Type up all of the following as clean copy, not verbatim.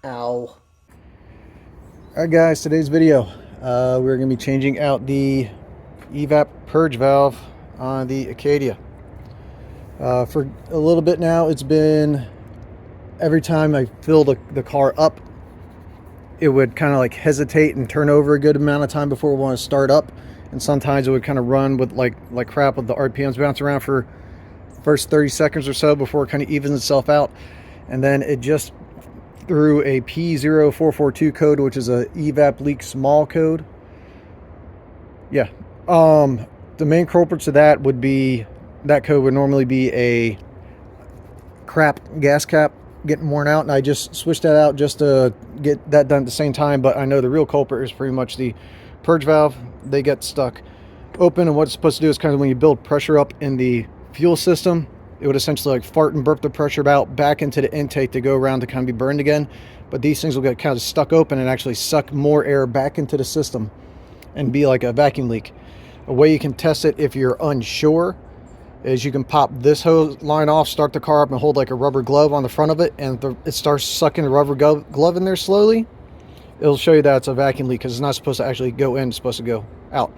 Ow. Alright guys, today's video, we're going to be changing out the EVAP Purge valve on the Acadia. For a little bit now, it's been every time I fill the car up, it would kind of like hesitate and turn over a good amount of time before we want to start up. And sometimes it would kind of run with like crap with the RPMs bouncing around for first 30 seconds or so before it kind of evens itself out. And then it just through a P0442 code, which is a EVAP leak small code. Yeah. The main culprit to that would be, that code would normally be a crap gas cap getting worn out, and I just switched that out just to get that done at the same time. But I know the real culprit is pretty much the purge valve. They get stuck open, and what it's supposed to do is kind of when you build pressure up in the fuel system, it would essentially like fart and burp the pressure out back into the intake to go around to kind of be burned again. But these things will get kind of stuck open and actually suck more air back into the system and be like a vacuum leak. A way you can test it if you're unsure is you can pop this hose line off, start the car up, and hold like a rubber glove on the front of it, and it starts sucking the rubber glove in there slowly. It'll show you that it's a vacuum leak because it's not supposed to actually go in, it's supposed to go out.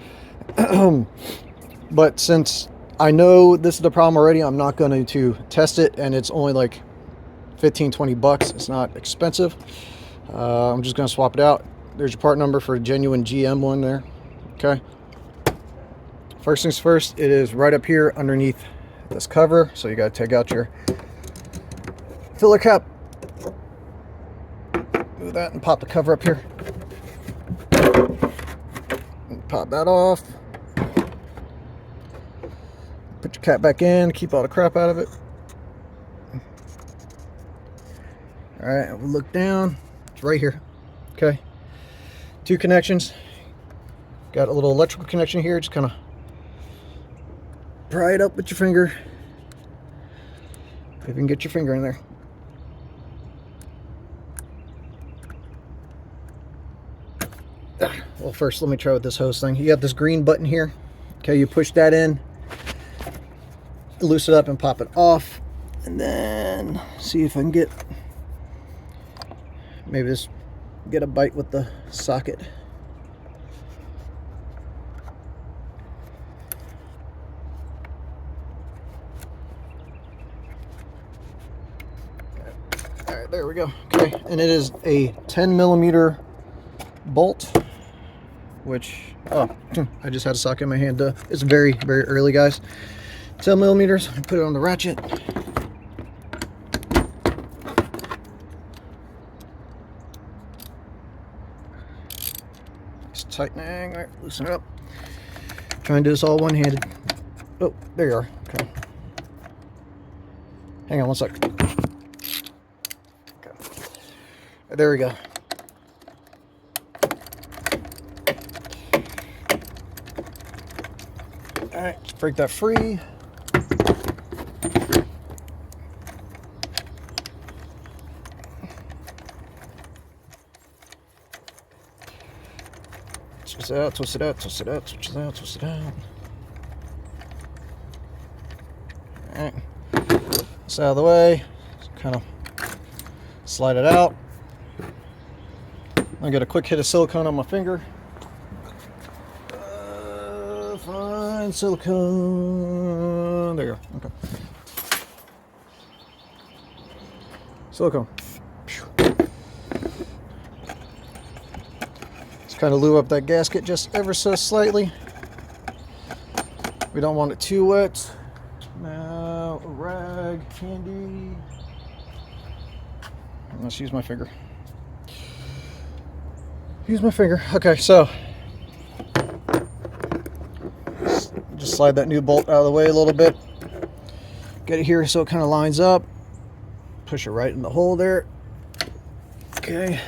But since I know this is the problem already, I'm not going to test it, and it's only like 15-20 bucks. It's not expensive. I'm just going to swap it out. There's your part number for a genuine GM one there. Okay. First things first, it is right up here underneath this cover, so you got to take out your filler cap. Do that and pop the cover up here. And pop that off. Put your cap back in, keep all the crap out of it. Alright, we'll look down. It's right here. Okay. 2 connections. Got a little electrical connection here. Just kind of pry it up with your finger. If you can get your finger in there. Well, first let me try with this hose thing. You have this green button here. Okay, you push that in, loose it up and pop it off, and then see if I can get, maybe just get a bite with the socket. All right, there we go. Okay, and it is a 10mm bolt, which, oh, I just had a socket in my hand. It's very, very early, guys. 10mm. Put it on the ratchet. Just tightening. All right, loosen it up. Try and do this all one-handed. Oh, there you are. Okay. Hang on one sec. Okay. There we go. All right, let's break that free. Twist it out, twist it out, twist it out, twist it out, twist it out. All right, it's out of the way. Just kind of slide it out. I get a quick hit of silicone on my finger. Fine silicone. There you go. Okay. Silicone. Just kind of lube up that gasket just ever so slightly. We don't want it too wet. Now, a rag, handy. Let's use my finger. Use my finger. Okay, so just slide that new bolt out of the way a little bit. Get it here so it kind of lines up. Push it right in the hole there. Okay.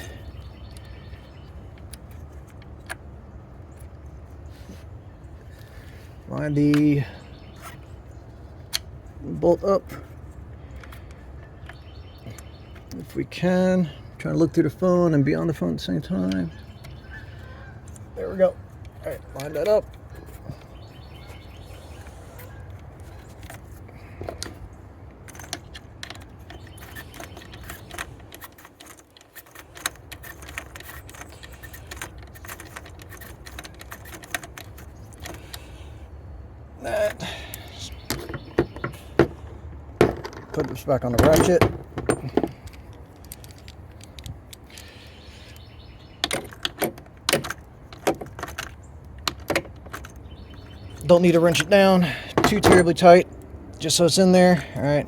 Line the bolt up if we can. I'm trying to look through the phone and be on the phone at the same time. There we go. All right, line that up. Put this back on the ratchet. Don't need to wrench it down too terribly tight, just so it's in there. All right,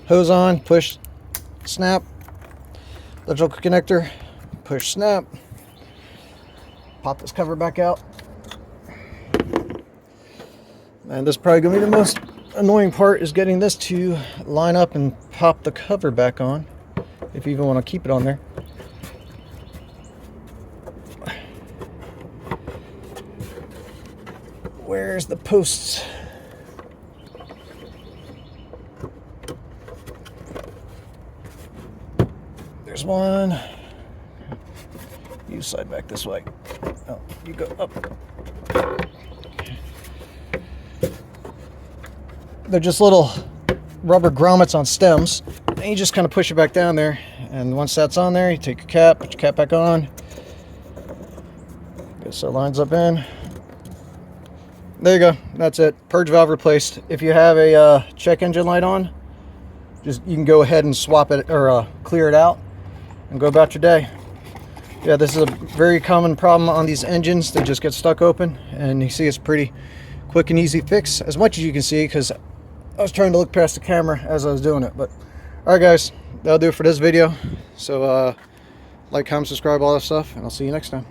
hose on, push, snap, electrical connector, push, snap, pop this cover back out. And this is probably gonna be the most annoying part, is getting this to line up and pop the cover back on, if you even want to keep it on there. Where's the posts? There's one. You slide back this way. Oh, you go up. They're just little rubber grommets on stems, and you just kind of push it back down there. And once that's on there, you take your cap, put your cap back on. Guess so it lines up in. There you go. That's it. Purge valve replaced. If you have a check engine light on, just you can go ahead and swap it or clear it out and go about your day. Yeah, this is a very common problem on these engines. They just get stuck open, and you see it's pretty quick and easy fix, as much as you can see, because I was trying to look past the camera as I was doing it. But all right, guys, that'll do it for this video. So like, comment, subscribe, all that stuff, and I'll see you next time.